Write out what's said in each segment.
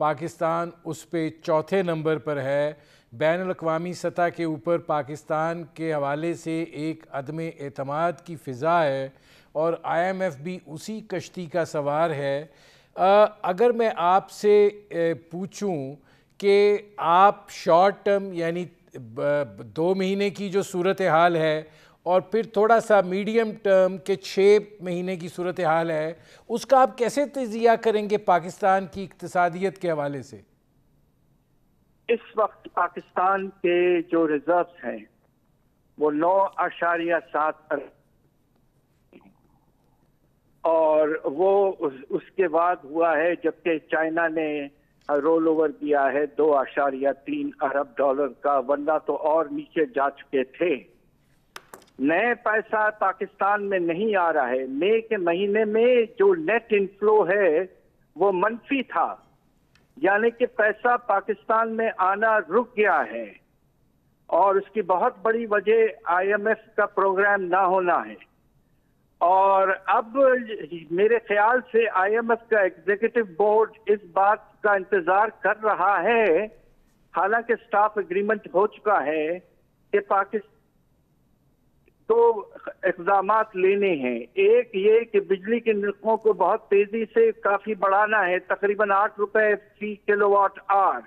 پاکستان اس پہ چوتھے نمبر پر ہے۔ بین الاقوامی سطح کے اوپر پاکستان کے حوالے سے ایک عدم اعتماد کی فضا ہے اور آئی ایم ایف بھی اسی کشتی کا سوار ہے۔ اگر میں آپ سے پوچھوں کہ آپ شارٹ ٹرم یعنی 2 مہینے کی جو صورتحال ہے اور پھر تھوڑا سا میڈیم ٹرم کے 6 مہینے کی صورتحال ہے، اس کا آپ کیسے تجزیہ کریں گے پاکستان کی اقتصادیت کے حوالے سے؟ اس وقت پاکستان کے جو ریزروز ہیں وہ 9.7 ارب اور وہ اس کے بعد ہوا ہے، جبکہ چائنا نے رول اوور کیا ہے 2.3 ارب ڈالر کا، ورنہ تو اور نیچے جا چکے تھے۔ نئے پیسہ پاکستان میں نہیں آ رہا ہے۔ مئی کے مہینے میں جو نیٹ انفلو ہے وہ منفی تھا، یعنی کہ پیسہ پاکستان میں آنا رک گیا ہے، اور اس کی بہت بڑی وجہ آئی ایم ایف کا پروگرام نہ ہونا ہے۔ اور اب میرے خیال سے آئی ایم ایف کا ایگزیکٹو بورڈ اس بات کا انتظار کر رہا ہے، حالانکہ سٹاف اگریمنٹ ہو چکا ہے، کہ پاکستان دو اقدامات لینے ہیں۔ ایک یہ کہ بجلی کے نرخوں کو بہت تیزی سے کافی بڑھانا ہے، تقریباً 8 روپے فی کلو واٹ آور۔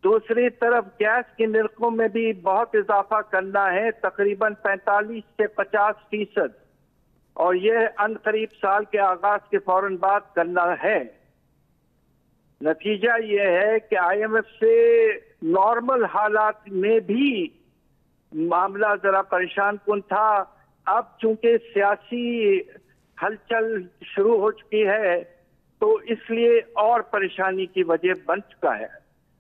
دوسری طرف گیس کے نرخوں میں بھی بہت اضافہ کرنا ہے، تقریباً 45 سے 50%، اور یہ ان قریب سال کے آغاز کے فوراً بعد کرنا ہے۔ نتیجہ یہ ہے کہ آئی ایم ایف سے نارمل حالات میں بھی معاملہ ذرا پریشان کن تھا، اب چونکہ سیاسی ہلچل شروع ہو چکی ہے تو اس لیے اور پریشانی کی وجہ بن چکا ہے۔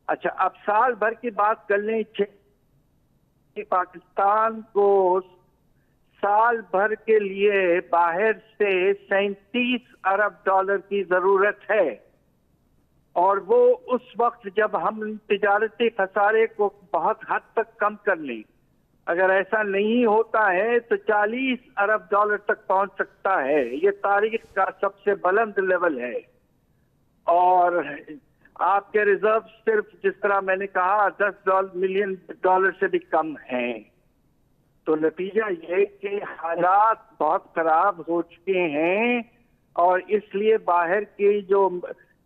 اچھا، اب سال بھر کی بات کر لیں، پاکستان کو سال بھر کے لیے باہر سے 37 ارب ڈالر کی ضرورت ہے، اور وہ اس وقت جب ہم تجارتی خسارے کو بہت حد تک کم کر لیں۔ اگر ایسا نہیں ہوتا ہے تو 40 ارب ڈالر تک پہنچ سکتا ہے۔ یہ تاریخ کا سب سے بلند لیول ہے، اور آپ کے ریزرو صرف جس طرح میں نے کہا 10 ملین ڈالر سے بھی کم ہیں۔ تو نتیجہ یہ کہ حالات بہت خراب ہو چکے ہیں، اور اس لیے باہر کی جو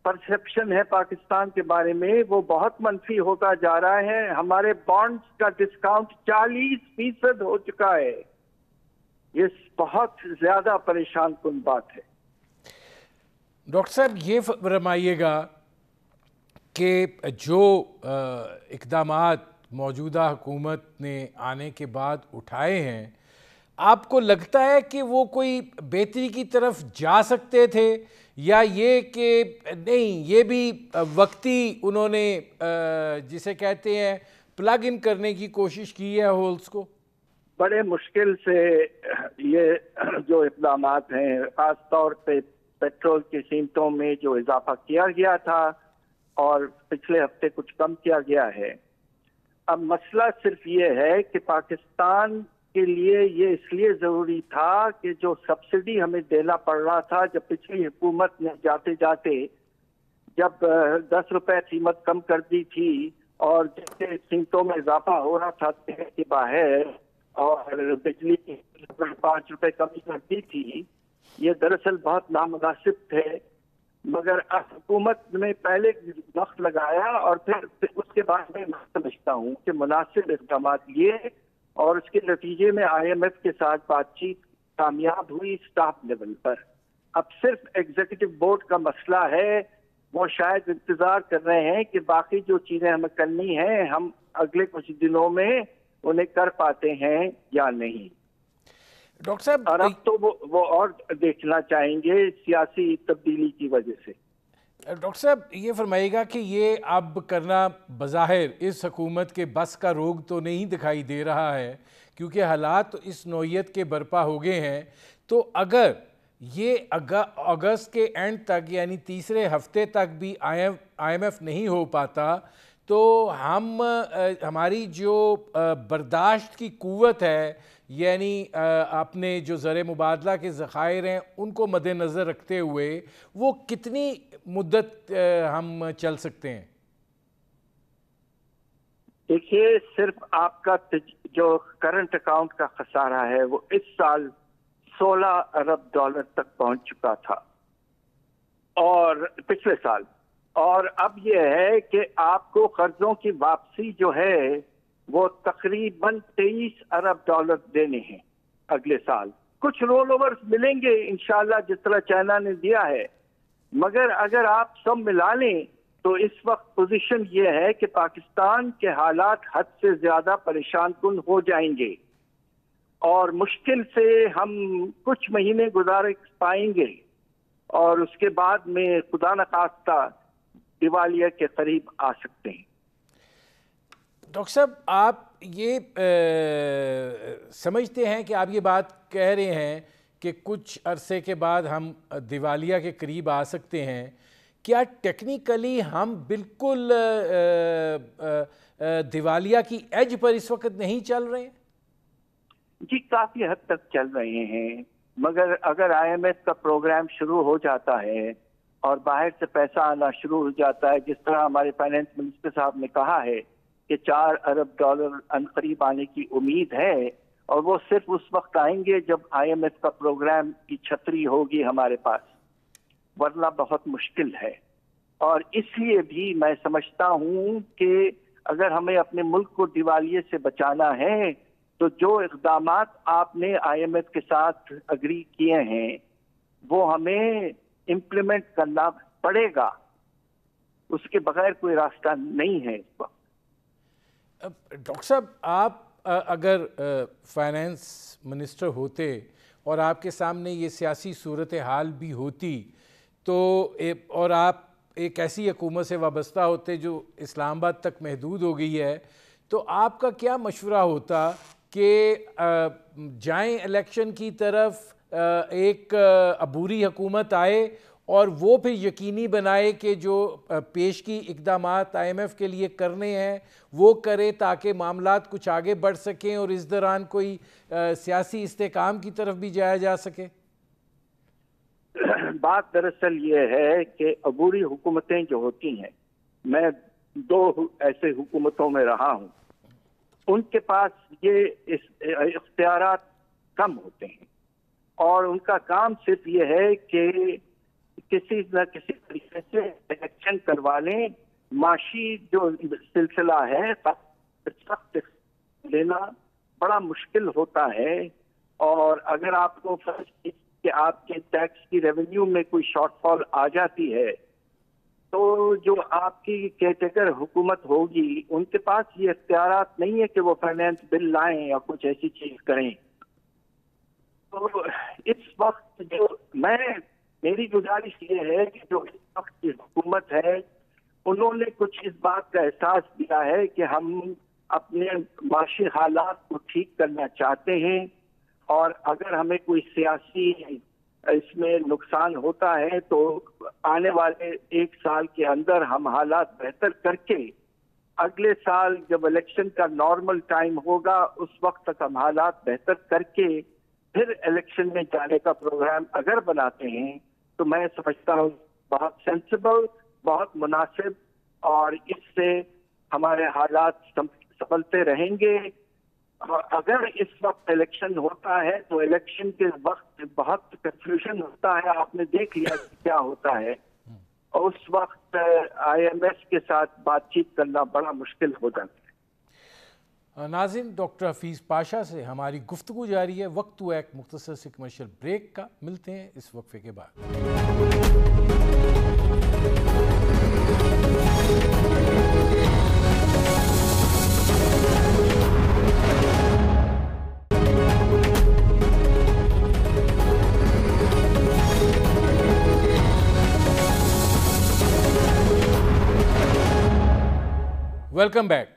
پرسپشن ہے پاکستان کے بارے میں وہ بہت منفی ہوتا جا رہا ہے۔ ہمارے بانڈز کا ڈسکاؤنٹ 40% ہو چکا ہے۔ یہ بہت زیادہ پریشان کن بات ہے۔ ڈاکٹر صاحب یہ فرمائیے گا کہ جو اقدامات موجودہ حکومت نے آنے کے بعد اٹھائے ہیں، آپ کو لگتا ہے کہ وہ کوئی بہتری کی طرف جا سکتے تھے، یا یہ کہ نہیں یہ بھی وقتی انہوں نے جسے کہتے ہیں پلگ ان کرنے کی کوشش کی ہے ہولز کو؟ بڑے مشکل سے یہ جو اقدامات ہیں، خاص طور پہ پیٹرول کی قیمتوں میں جو اضافہ کیا گیا تھا اور پچھلے ہفتے کچھ کم کیا گیا ہے، اب مسئلہ صرف یہ ہے کہ پاکستان کے لیے یہ اس لیے ضروری تھا کہ جو سبسڈی ہمیں دینا پڑ رہا تھا، جب پچھلی حکومت نے جاتے جاتے جب 10 روپے قیمت کم کر دی تھی اور جیسے قیمتوں میں اضافہ ہو رہا تھا کے باہر، اور بجلی کی 5 روپے کمی کر دی تھی، یہ دراصل بہت نامناسب تھے۔ مگر حکومت نے پہلے وقت لگایا، اور پھر اس کے بعد میں سمجھتا ہوں کہ مناسب اقدامات لیے، اور اس کے نتیجے میں آئی ایم ایف کے ساتھ بات چیت کامیاب ہوئی اسٹاف لیول پر۔ اب صرف ایگزیکٹو بورڈ کا مسئلہ ہے، وہ شاید انتظار کر رہے ہیں کہ باقی جو چیزیں ہمیں کرنی ہیں ہم اگلے کچھ دنوں میں انہیں کر پاتے ہیں یا نہیں۔ ڈاکٹر صاحب، اور اب تو وہ اور دیکھنا چاہیں گے سیاسی تبدیلی کی وجہ سے۔ ڈاکٹر صاحب یہ فرمائیے گا کہ یہ اب کرنا بظاہر اس حکومت کے بس کا روگ تو نہیں دکھائی دے رہا ہے، کیونکہ حالات اس نوعیت کے برپا ہو گئے ہیں، تو اگر یہ اگست کے اینڈ تک یعنی تیسرے ہفتے تک بھی آئی ایم ایف نہیں ہو پاتا تو ہماری جو برداشت کی قوت ہے یعنی اپنے جو زر مبادلہ کے ذخائر ہیں ان کو مد نظر رکھتے ہوئے وہ کتنی مدت ہم چل سکتے ہیں؟ دیکھیے، صرف آپ کا جو کرنٹ اکاؤنٹ کا خسارہ ہے وہ اس سال 16 ارب ڈالر تک پہنچ چکا تھا، اور پچھلے سال، اور اب یہ ہے کہ آپ کو قرضوں کی واپسی جو ہے وہ تقریباً 23 ارب ڈالر دینے ہیں اگلے سال۔ کچھ رول اوورز ملیں گے انشاءاللہ جس طرح چائنا نے دیا ہے، مگر اگر آپ سب ملا لیں تو اس وقت پوزیشن یہ ہے کہ پاکستان کے حالات حد سے زیادہ پریشان کن ہو جائیں گے، اور مشکل سے ہم کچھ مہینے گزار پائیں گے، اور اس کے بعد میں خدا نخواستہ دیوالیہ کے قریب آ سکتے ہیں۔ ڈاکٹر صاحب، آپ یہ سمجھتے ہیں کہ آپ یہ بات کہہ رہے ہیں کہ کچھ عرصے کے بعد ہم دیوالیہ کے قریب آ سکتے ہیں، کیا ٹیکنیکلی ہم بالکل دیوالیہ کی ایج پر اس وقت نہیں چل رہے ہیں؟ جی، کافی حد تک چل رہے ہیں، مگر اگر آئی ایم ایف کا پروگرام شروع ہو جاتا ہے اور باہر سے پیسہ آنا شروع ہو جاتا ہے، جس طرح ہمارے فائنینس منسٹر صاحب نے کہا ہے کہ 4 ارب ڈالر عنقریب آنے کی امید ہے، اور وہ صرف اس وقت آئیں گے جب آئی ایم ایف کا پروگرام کی چھتری ہوگی ہمارے پاس، ورنہ بہت مشکل ہے۔ اور اس لیے بھی میں سمجھتا ہوں کہ اگر ہمیں اپنے ملک کو دیوالیے سے بچانا ہے تو جو اقدامات آپ نے آئی ایم ایف کے ساتھ اگری کیے ہیں وہ ہمیں امپلیمنٹ کرنا پڑے گا، اس کے بغیر کوئی راستہ نہیں ہے اس وقت۔ ڈاکٹر صاحب، آپ اگر فائنینس منسٹر ہوتے اور آپ کے سامنے یہ سیاسی صورتحال بھی ہوتی تو اور آپ ایک ایسی حکومت سے وابستہ ہوتے جو اسلام آباد تک محدود ہو گئی ہے، تو آپ کا کیا مشورہ ہوتا کہ جائیں الیکشن کی طرف، ایک عبوری حکومت آئے اور وہ پھر یقینی بنائے کہ جو پیشگی اقدامات آئی ایم ایف کے لیے کرنے ہیں وہ کرے تاکہ معاملات کچھ آگے بڑھ سکیں اور اس دوران کوئی سیاسی استحکام کی طرف بھی جایا جا سکے؟ بات دراصل یہ ہے کہ عبوری حکومتیں جو ہوتی ہیں، میں 2 ایسے حکومتوں میں رہا ہوں، ان کے پاس یہ اختیارات کم ہوتے ہیں، اور ان کا کام صرف یہ ہے کہ کسی نہ کسی طریقے سے الیکشن کروا لیں۔ معاشی جو سلسلہ ہے سخت لینا بڑا مشکل ہوتا ہے، اور اگر آپ کو فرض کہ آپ کے ٹیکس کی ریونیو میں کوئی شارٹ فال آ جاتی ہے تو جو آپ کی کیٹیگر حکومت ہوگی ان کے پاس یہ اختیارات نہیں ہے کہ وہ فائنینس بل لائیں یا کچھ ایسی چیز کریں۔ تو اس وقت جو میری گزارش یہ ہے کہ جو اس وقت کی حکومت ہے انہوں نے کچھ اس بات کا احساس دیا ہے کہ ہم اپنے معاشی حالات کو ٹھیک کرنا چاہتے ہیں، اور اگر ہمیں کوئی سیاسی اس میں نقصان ہوتا ہے تو آنے والے 1 سال کے اندر ہم حالات بہتر کر کے اگلے سال جب الیکشن کا نارمل ٹائم ہوگا اس وقت تک ہم حالات بہتر کر کے پھر الیکشن میں جانے کا پروگرام اگر بناتے ہیں تو میں سمجھتا ہوں بہت سینسیبل، بہت مناسب، اور اس سے ہمارے حالات سنبھلتے رہیں گے۔ اگر اس وقت الیکشن ہوتا ہے تو الیکشن کے وقت بہت کنفیوژن ہوتا ہے، آپ نے دیکھ لیا کیا ہوتا ہے، اور اس وقت آئی ایم ایف کے ساتھ بات چیت کرنا بڑا مشکل ہو جاتا ہے۔ ناظرین، ڈاکٹر حفیظ پاشا سے ہماری گفتگو جاری ہے۔ وقت ہوا ایک مختصر سے کمرشل بریک کا، ملتے ہیں اس وقفے کے بعد۔ Welcome back.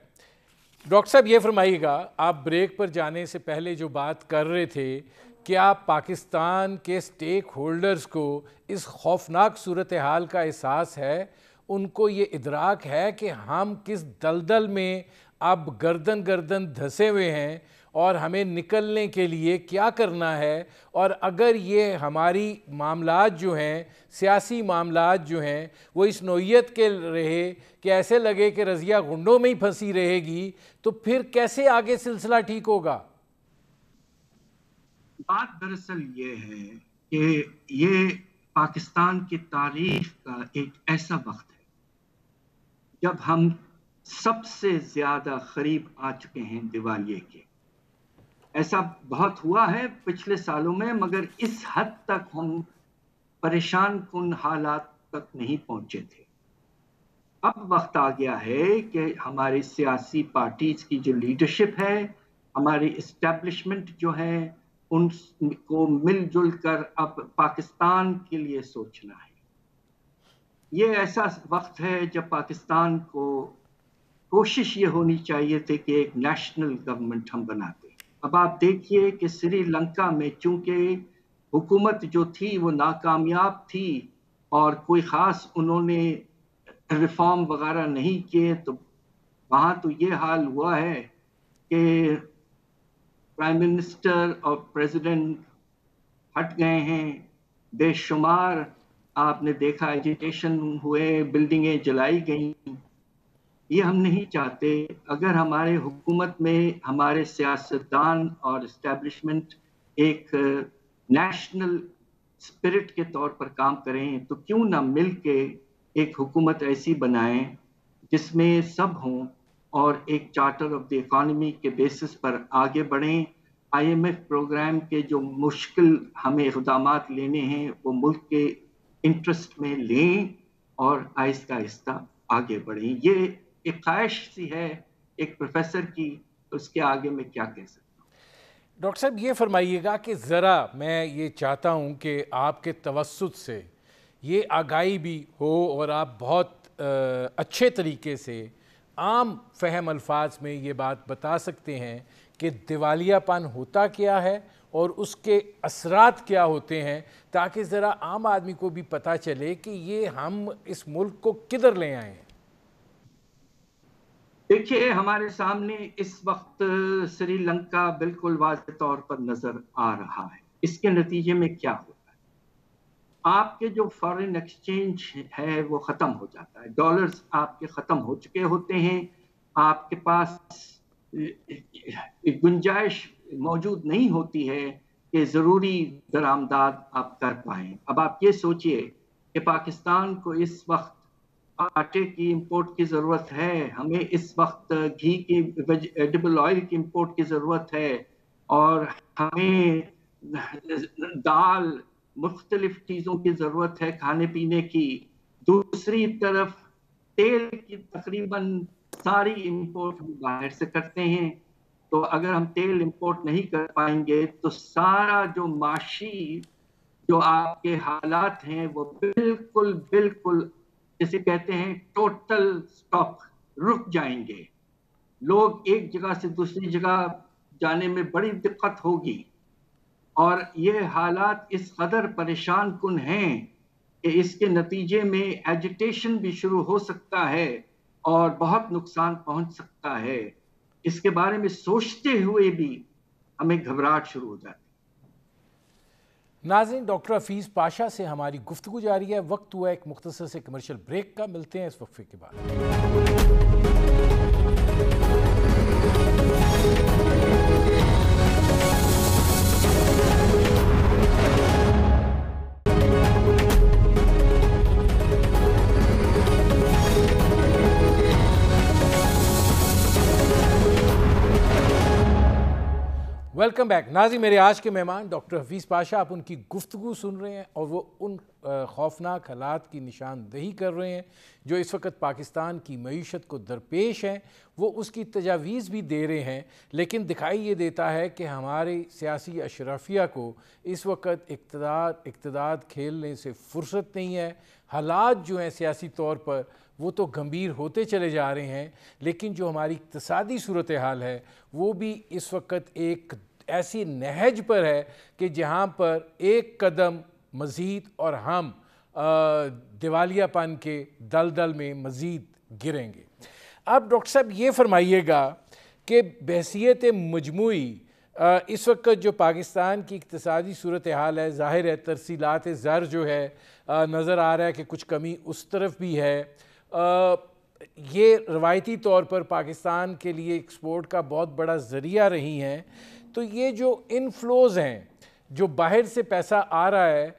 ڈاکٹر صاحب یہ فرمائیے گا، آپ بریک پر جانے سے پہلے جو بات کر رہے تھے کہ آپ پاکستان کے سٹیک ہولڈرز کو اس خوفناک صورتحال کا احساس ہے، ان کو یہ ادراک ہے کہ ہم کس دلدل میں اب گردن دھسے ہوئے ہیں، اور ہمیں نکلنے کے لیے کیا کرنا ہے، اور اگر یہ ہماری معاملات جو ہیں، سیاسی معاملات جو ہیں، وہ اس نوعیت کے رہے کہ ایسے لگے کہ رضیہ گنڈوں میں ہی پھنسی رہے گی، تو پھر کیسے آگے سلسلہ ٹھیک ہوگا؟ بات دراصل یہ ہے کہ یہ پاکستان کی تاریخ کا ایک ایسا وقت ہے جب ہم سب سے زیادہ قریب آ چکے ہیں دیوالیے کے۔ ایسا بہت ہوا ہے پچھلے سالوں میں، مگر اس حد تک ہم پریشان کن حالات تک نہیں پہنچے تھے۔ اب وقت آ گیا ہے کہ ہماری سیاسی پارٹیز کی جو لیڈرشپ ہے، ہماری اسٹیبلشمنٹ جو ہے، ان کو مل جل کر اب پاکستان کے لیے سوچنا ہے۔ یہ ایسا وقت ہے جب پاکستان کو کوشش یہ ہونی چاہیے تھی کہ ایک نیشنل گورنمنٹ ہم بناتے۔ اب آپ دیکھیے کہ سری لنکا میں چونکہ حکومت جو تھی وہ ناکامیاب تھی اور کوئی خاص انہوں نے ریفارم وغیرہ نہیں کیے، تو وہاں تو یہ حال ہوا ہے کہ پرائم منسٹر اور پریزیڈنٹ ہٹ گئے ہیں، بے شمار آپ نے دیکھا ایجیٹیشن ہوئے، بلڈنگیں جلائی گئیں۔ یہ ہم نہیں چاہتے۔ اگر ہمارے حکومت میں ہمارے سیاستدان اور اسٹیبلشمنٹ ایک نیشنل اسپرٹ کے طور پر کام کریں تو کیوں نہ مل کے ایک حکومت ایسی بنائیں جس میں سب ہوں اور ایک چارٹر آف دی اکانومی کے بیسس پر آگے بڑھیں۔ آئی ایم ایف پروگرام کے جو مشکل ہمیں اقدامات لینے ہیں وہ ملک کے انٹرسٹ میں لیں اور آہستہ آہستہ آگے بڑھیں۔ یہ ایک خواہش سی ہے ایک پروفیسر کی، اس کے آگے میں کیا کہہ سکتا ہوں۔ ڈاکٹر صاحب یہ فرمائیے گا کہ ذرا میں یہ چاہتا ہوں کہ آپ کے توسط سے یہ آگاہی بھی ہو اور آپ بہت اچھے طریقے سے عام فہم الفاظ میں یہ بات بتا سکتے ہیں کہ دیوالیہ پن ہوتا کیا ہے اور اس کے اثرات کیا ہوتے ہیں، تاکہ ذرا عام آدمی کو بھی پتہ چلے کہ یہ ہم اس ملک کو کدھر لے آئے ہیں۔ دیکھیے ہمارے سامنے اس وقت سری لنکا بالکل واضح طور پر نظر آ رہا ہے۔ اس کے نتیجے میں کیا ہوتا ہے؟ آپ کے جو فارن ایکسچینج ہے وہ ختم ہو جاتا ہے، ڈالرز آپ کے ختم ہو چکے ہوتے ہیں، آپ کے پاس گنجائش موجود نہیں ہوتی ہے کہ ضروری درآمدات آپ کر پائیں۔ اب آپ یہ سوچئے کہ پاکستان کو اس وقت آٹے کی امپورٹ کی ضرورت ہے، ہمیں اس وقت گھی کی ایڈیبل آئل کی امپورٹ کی ضرورت ہے، اور ہمیں دال مختلف چیزوں کی ضرورت ہے کھانے پینے کی۔ دوسری طرف تیل کی تقریباً ساری امپورٹ ہم باہر سے کرتے ہیں، تو اگر ہم تیل امپورٹ نہیں کر پائیں گے تو سارا جو معاشی جو آپ کے حالات ہیں وہ بالکل جسے کہتے ہیں ٹوٹل سٹاپ، رک جائیں گے۔ لوگ ایک جگہ سے دوسری جگہ جانے میں بڑی دقت ہوگی، اور یہ حالات اس قدر پریشان کن ہیں کہ اس کے نتیجے میں ایجیٹیشن بھی شروع ہو سکتا ہے اور بہت نقصان پہنچ سکتا ہے۔ اس کے بارے میں سوچتے ہوئے بھی ہمیں گھبراہٹ شروع ہو جاتی ہے۔ ناظرین، ڈاکٹر حفیظ پاشا سے ہماری گفتگو جاری ہے۔ وقت ہوا ایک مختصر سے کمرشل بریک کا، ملتے ہیں اس وقفے کے بعد۔ ویلکم بیک ناظرین، میرے آج کے مہمان ڈاکٹر حفیظ پاشا، آپ ان کی گفتگو سن رہے ہیں اور وہ ان خوفناک حالات کی نشاندہی کر رہے ہیں جو اس وقت پاکستان کی معیشت کو درپیش ہیں۔ وہ اس کی تجاویز بھی دے رہے ہیں، لیکن دکھائی یہ دیتا ہے کہ ہمارے سیاسی اشرافیہ کو اس وقت اقتدار کھیلنے سے فرصت نہیں ہے۔ حالات جو ہیں سیاسی طور پر وہ تو گمبھیر ہوتے چلے جا رہے ہیں، لیکن جو ہماری اقتصادی صورتحال ہے وہ بھی اس وقت ایک ایسی نہج پر ہے کہ جہاں پر ایک قدم مزید اور ہم دیوالیہ پن کے دلدل میں مزید گریں گے۔ اب ڈاکٹر صاحب یہ فرمائیے گا کہ بحیثیت مجموعی اس وقت جو پاکستان کی اقتصادی صورتحال ہے، ظاہر ہے ترسیلات زر جو ہے نظر آ رہا ہے کہ کچھ کمی اس طرف بھی ہے. یہ روایتی طور پر پاکستان کے لیے ایکسپورٹ کا بہت بڑا ذریعہ رہی ہیں. تو یہ جو انفلوز ہیں، جو باہر سے پیسہ آ رہا ہے،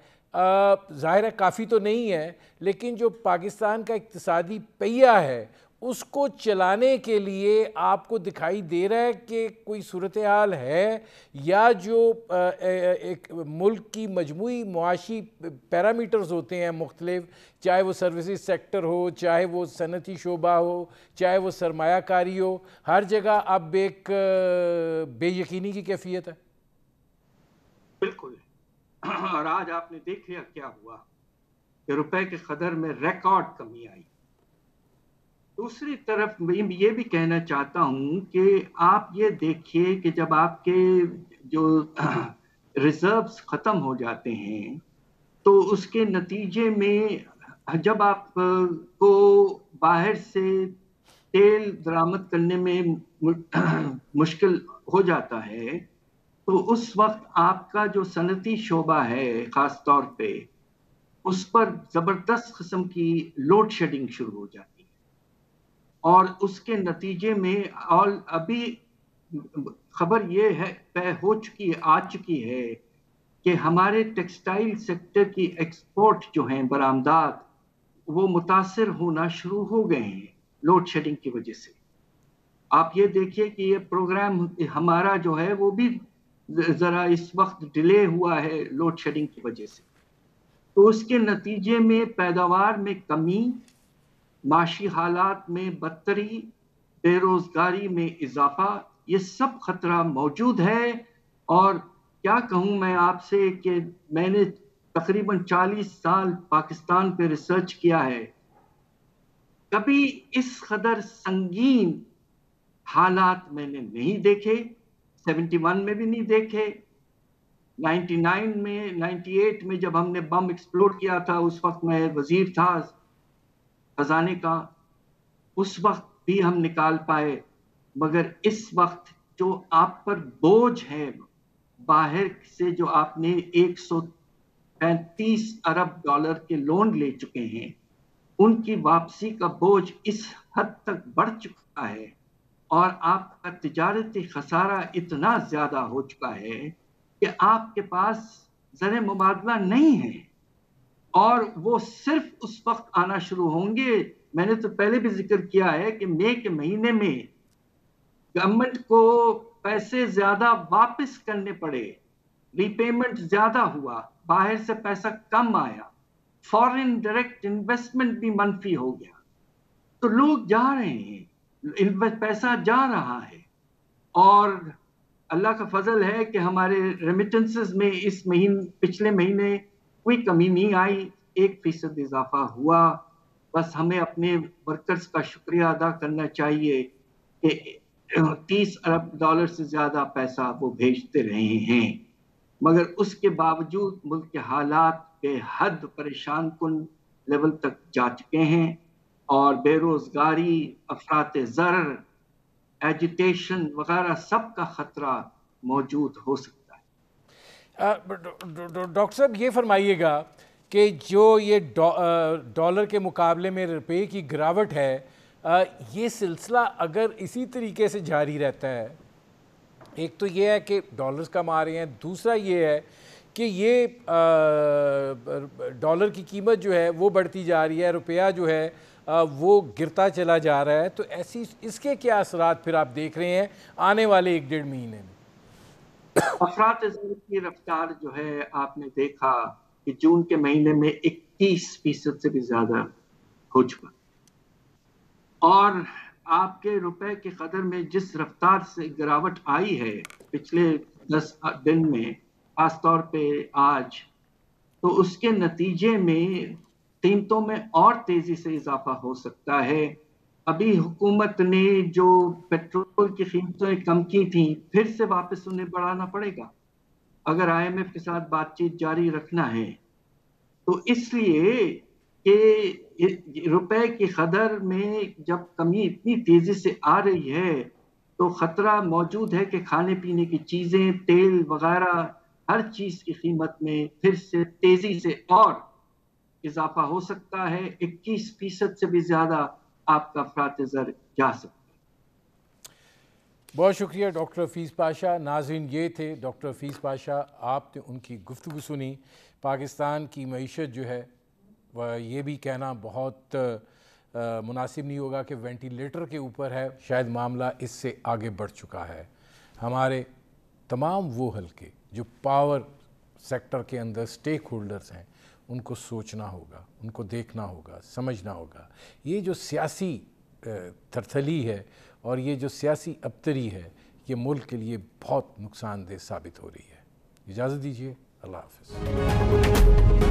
ظاہر ہے کافی تو نہیں ہے، لیکن جو پاکستان کا اقتصادی پہیہ ہے اس کو چلانے کے لیے آپ کو دکھائی دے رہا ہے کہ کوئی صورتحال ہے، یا جو ایک ملک کی مجموعی معاشی پیرامیٹرز ہوتے ہیں مختلف، چاہے وہ سروسز سیکٹر ہو، چاہے وہ صنعتی شعبہ ہو، چاہے وہ سرمایہ کاری ہو، ہر جگہ اب ایک بے یقینی کی کیفیت ہے؟ بالکل. اور آج آپ نے دیکھ لیا کیا ہوا کہ روپے کے قدر میں ریکارڈ کمی آئی. دوسری طرف میں یہ بھی کہنا چاہتا ہوں کہ آپ یہ دیکھیے کہ جب آپ کے جو ریزروز ختم ہو جاتے ہیں تو اس کے نتیجے میں جب آپ کو باہر سے تیل درآمد کرنے میں مشکل ہو جاتا ہے تو اس وقت آپ کا جو صنعتی شعبہ ہے خاص طور پہ اس پر زبردست قسم کی لوڈ شیڈنگ شروع ہو جاتی ہے. اور اس کے نتیجے میں ابھی خبر یہ ہے آ چکی ہے کہ ہمارے ٹیکسٹائل سیکٹر کی ایکسپورٹ جو ہیں برآمدات وہ متاثر ہونا شروع ہو گئے ہیں لوڈ شیڈنگ کی وجہ سے. آپ یہ دیکھیے کہ یہ پروگرام ہمارا جو ہے وہ بھی ذرا اس وقت ڈیلے ہوا ہے لوڈ شیڈنگ کی وجہ سے. تو اس کے نتیجے میں پیداوار میں کمی، معاشی حالات میں بدتری، بے روزگاری میں اضافہ، یہ سب خطرہ موجود ہے. اور کیا کہوں میں آپ سے کہ میں نے تقریباً 40 سال پاکستان پہ ریسرچ کیا ہے، کبھی اس قدر سنگین حالات میں نے نہیں دیکھے. 71 میں بھی نہیں دیکھے، 99 میں، 98 میں جب ہم نے بم ایکسپلوڈ کیا تھا اس وقت میں وزیر تھا خزانے کا، اس وقت بھی ہم نکال پائے. مگر اس وقت جو آپ پر بوجھ ہے باہر سے، جو آپ نے 135 ارب ڈالر کے لون لے چکے ہیں، ان کی واپسی کا بوجھ اس حد تک بڑھ چکا ہے اور آپ کا تجارتی خسارہ اتنا زیادہ ہو چکا ہے کہ آپ کے پاس زر مبادلہ نہیں ہے. اور وہ صرف اس وقت آنا شروع ہوں گے، میں نے تو پہلے بھی ذکر کیا ہے کہ مئی کے مہینے میں گورنمنٹ کو پیسے زیادہ واپس کرنے پڑے، ری پیمنٹ زیادہ ہوا، باہر سے پیسہ کم آیا، فورن ڈائریکٹ انویسٹمنٹ بھی منفی ہو گیا. تو لوگ جا رہے ہیں، پیسہ جا رہا ہے. اور اللہ کا فضل ہے کہ ہمارے ریمیٹنسز میں پچھلے مہینے کوئی کمی نہیں آئی، 1% اضافہ ہوا. بس ہمیں اپنے ورکرز کا شکریہ ادا کرنا چاہیے کہ 30 ارب ڈالر سے زیادہ پیسہ وہ بھیجتے رہے ہیں. مگر اس کے باوجود ملک کے حالات بے حد پریشان کن لیول تک جا چکے ہیں اور بے روزگاری، افراط زر، ایجیٹیشن وغیرہ سب کا خطرہ موجود ہو سکتا ہے. ڈاکٹر صاحب یہ فرمائیے گا کہ جو یہ ڈالر کے مقابلے میں روپے کی گراوٹ ہے، یہ سلسلہ اگر اسی طریقے سے جاری رہتا ہے، ایک تو یہ ہے کہ ڈالرز کم آ رہے ہیں، دوسرا یہ ہے کہ یہ ڈالر کی قیمت جو ہے وہ بڑھتی جا رہی ہے، روپیہ جو ہے وہ گرتا چلا جا رہا ہے، تو ایسی اس کے کیا اثرات پھر آپ دیکھ رہے ہیں آنے والے 1-1.5 مہینے میں؟ افراط زر کی رفتار جو ہے آپ نے دیکھا کہ جون کے مہینے میں 21% سے بھی زیادہ ہو چکا. اور آپ کے روپے کے قدر میں جس رفتار سے گراوٹ آئی ہے پچھلے 10 دن میں، خاص طور پہ آج، تو اس کے نتیجے میں قیمتوں میں اور تیزی سے اضافہ ہو سکتا ہے. ابھی حکومت نے جو پیٹرول کی قیمتیں کم کی تھیں پھر سے واپس انہیں بڑھانا پڑے گا اگر IMF کے ساتھ بات چیت جاری رکھنا ہے. تو اس لیے کہ روپے کی قدر میں جب کمی اتنی تیزی سے آ رہی ہے تو خطرہ موجود ہے کہ کھانے پینے کی چیزیں، تیل وغیرہ ہر چیز کی قیمت میں پھر سے تیزی سے اور اضافہ ہو سکتا ہے. 21% سے بھی زیادہ آپ کا افراط زر جا سکتا ہے. بہت شکریہ ڈاکٹر حفیظ پاشا. ناظرین، یہ تھے ڈاکٹر حفیظ پاشا. آپ نے ان کی گفتگو سنی. پاکستان کی معیشت جو ہے یہ بھی کہنا بہت مناسب نہیں ہوگا کہ وینٹیلیٹر کے اوپر ہے، شاید معاملہ اس سے آگے بڑھ چکا ہے. ہمارے تمام وہ حلقے جو پاور سیکٹر کے اندر سٹیک ہولڈرز ہیں ان کو سوچنا ہوگا، ان کو دیکھنا ہوگا، سمجھنا ہوگا. یہ جو سیاسی تھرتھلی ہے اور یہ جو سیاسی ابتری ہے یہ ملک کے لیے بہت نقصان دہ ثابت ہو رہی ہے. اجازت دیجیے. اللہ حافظ.